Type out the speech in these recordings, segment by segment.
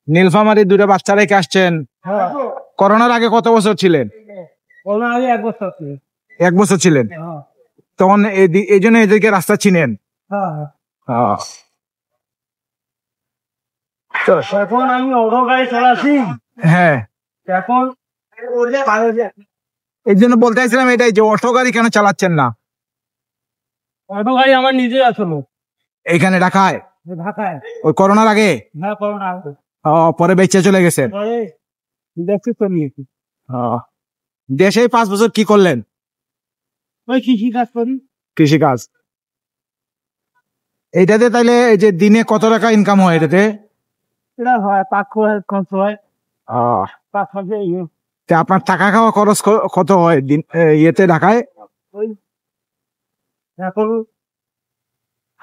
নীলফামারী দুটো বাচ্চা রেখে আসছেন। করোনার আগে কত বছর ছিলেন? করোনার আগে 1 বছর ছিল। 1 বছর ছিলেন, তখন এই জন্য এদেরকে রাস্তা চিনেন। এখন আমি অটো গাড়ি চালাচ্ছি। হ্যাঁ, এখন এই জন্য বলতে চাইছিলাম এটাই যে অটো গাড়ি কেন চালাচ্ছেন না? অটো গাড়ি আমার নিজে আসলো এইখানে ঢাকায় ঢাকায়। ওই করোনার আগে? হ্যাঁ, করোনা আগে। পরে বেঁচে চলে গেছেন। দেখছি তো নিয়েছি। দেশে 5 বছর কি করলেন? ওই কৃষি কাজ করি। কৃষি কাজ। এইটাতে তাইলে এই যে দিনে কত টাকা ইনকাম হয় এটাতে? এটা হয় 5 খরচ হয়। 5 খরচে আপনার টাকা খাওয়া খরচ কত হয় দিন ইয়েতে ঢাকায়? ওই এখন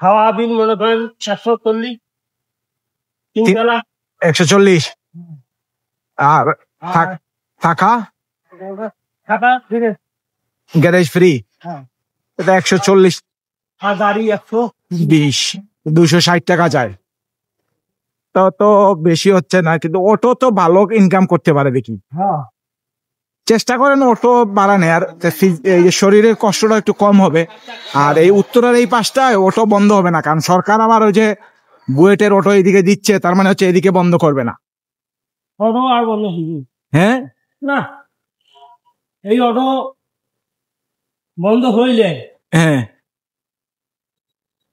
খাওয়া বিল মনে করেন 740, 3 বেলা 140। আর থাকা টাকা ঠিক আছে, গ্যারেজ ফ্রি। এটা 140। আর গাড়ি 120, 260 টাকা যায়। তো বেশি হচ্ছে না, কিন্তু অটো তো ভালো ইনকাম করতে পারে দেখি। চেষ্টা করেন অটো বাড়ানে, আর শরীরের কষ্টটা একটু কম হবে। আর এই উত্তরের এই পাশটায় অটো বন্ধ হবে না, কারণ সরকার আবার ওই যে বুয়েটের অটো এদিকে দিচ্ছে, তার মানে হচ্ছে এদিকে বন্ধ করবে না। অটো আর বন্ধ হবে? হ্যাঁ, না, এই অটো বন্ধ হইলে হ্যাঁ,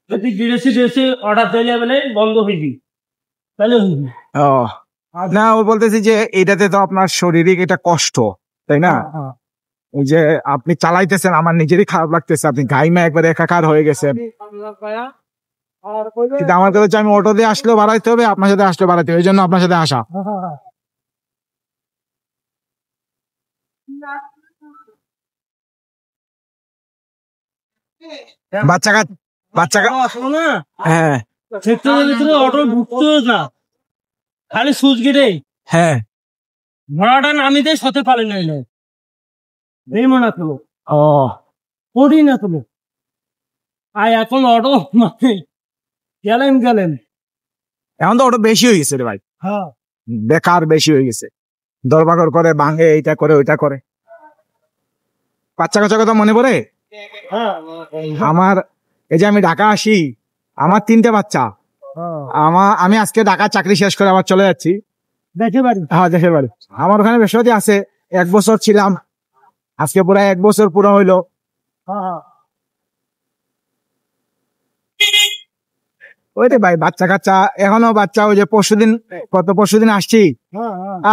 যদি বিদেশি দেশে অর্ডার দিলে বলে বন্ধ হইবি, তাহলে হইবি। না, ও বলতেছি যে এটাতে তো আপনার শারীরিক এটা কষ্ট, তাই না? ওই যে আপনি চালাইতেছেন, আমার নিজেরই খারাপ লাগতেছে, আপনি গাইমা একবারে একাকার হয়ে গেছেন। কিন্তু আমার কাছে আমি অটো দিয়ে আসলেও বাড়াইতে হবে, আপনার সাথে আসলেও বাড়াইতে হবে, এই জন্য আপনার সাথে আসা। বাচ্চা আসলো না, হ্যাঁ, অটো ঢুকতো না, খালি সুইচ গেটে। হ্যাঁ, ভাড়াটা নামি দেয়, সাথে পালে নাই এই মনে তো করি না তুমি। আর এখন অটো মানে গেলেন এখন তো অটো বেশি হয়ে গেছে রে ভাই। হ্যাঁ, বেকার বেশি হয়ে গেছে, দরবাগর করে, ভাঙে, এইটা করে ওইটা করে। বাচ্চা কাচ্চা কথা মনে পড়ে আমার। এই যে আমি ঢাকা আসি, আমার 3টে বাচ্চা। আমি আজকে ঢাকা চাকরি শেষ করে আবার চলে যাচ্ছি দেশের বাড়ি। হ্যাঁ, দেশের বাড়ি। আমার ওখানে বেশি আছে, 1 বছর ছিলাম, আজকে পুরো 1 বছর পুরো হইলো। ওই রে ভাই, বাচ্চা কাচ্চা এখনো বাচ্চা। ওই যে পরশুদিন আসছি,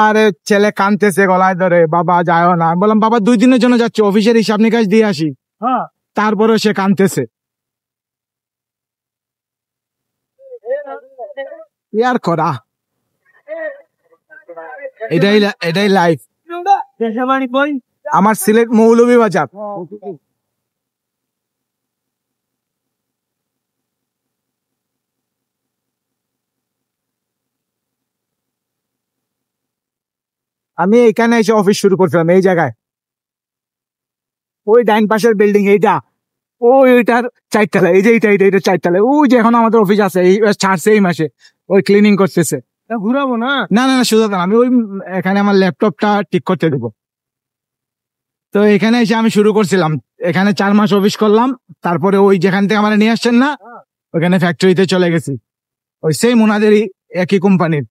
আর ছেলে কানতেছে গলায় ধরে, বাবা যাও না। বললাম বাবা 2 দিনের জন্য যাচ্ছি, অফিসের হিসাব নিকাশ দিয়ে আসি। তারপরে সে কানতেছে। ইয়ার করা, এটাই লাইফ। আমার সিলেট মৌলভীবাজার। আমি এখানে এসে অফিস শুরু করছিলাম এই জায়গায়, ওই ডাইন পাশের বিল্ডিং এইটা, ওইটার 4 তলা। এই যে এটা 4 তলা। ওই যে এখন আমাদের অফিস আছে, এই ছাড়ছে এই মাসে, ওই ক্লিনিং করতেছে। ঘুরাবো না, না না না, শুধু আমি ওই এখানে আমার ল্যাপটপটা ঠিক করতে দেবো। তো এখানে এসে আমি শুরু করছিলাম, এখানে 4 মাস অফিস করলাম। তারপরে ওই যেখান থেকে আমার নিয়ে আসছেন না, ওখানে ফ্যাক্টরিতে চলে গেছি, ওই সেম ওনাদেরই একই কোম্পানির।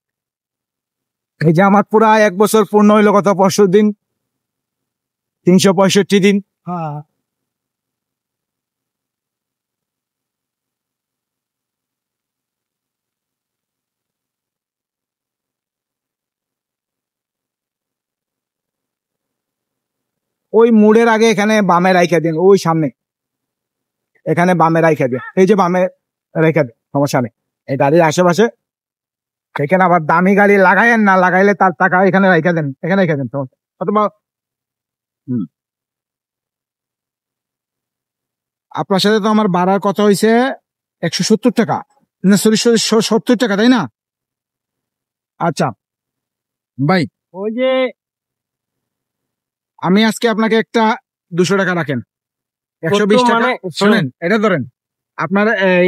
এই যে আমার পুরা 1 বছর পূর্ণ হইলো গত পরশুদিন, 365 দিন। ওই মোড়ের আগে এখানে বামে রাইখা দিন, ওই সামনে এখানে বামে রাইখা দিন, এই যে বামে রাইখা দিন, সমস্যা নেই। এই গাড়ির আশেপাশে এখানে আবার দামি গাড়ি লাগাইয়েন না, লাগাইলে তার টাকা এখানে রাইখা দেন, এখানে রাইখা দেন। অথবা আপনার সাথে তো আমার ভাড়ার কথা হয়েছে 170 টাকা, না সরি 70 টাকা, তাই না? আচ্ছা ভাই, ওই যে আমি আজকে আপনাকে একটা 200 টাকা রাখেন, 120 টাকা শোনেন, এটা ধরেন আপনার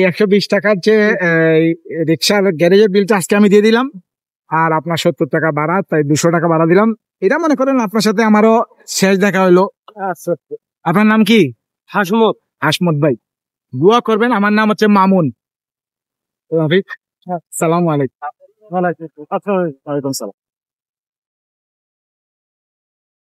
120 টাকার যে রিক্সার গ্যারেজের বিলটা আজকে আমি দিয়ে দিলাম। আর আপনার 70 টাকা ভাড়া, তাই 200 টাকা ভাড়া দিলাম। এটা মনে করেন আপনার সাথে আমারও শেষ দেখা হইলো। আচ্ছা আপনার নাম কি? হাসমত। হাসমত ভাই, দোয়া করবেন। আমার নাম হচ্ছে মামুন। সালাম আলাইকুম। ওয়ালাইকুম আসসালাম।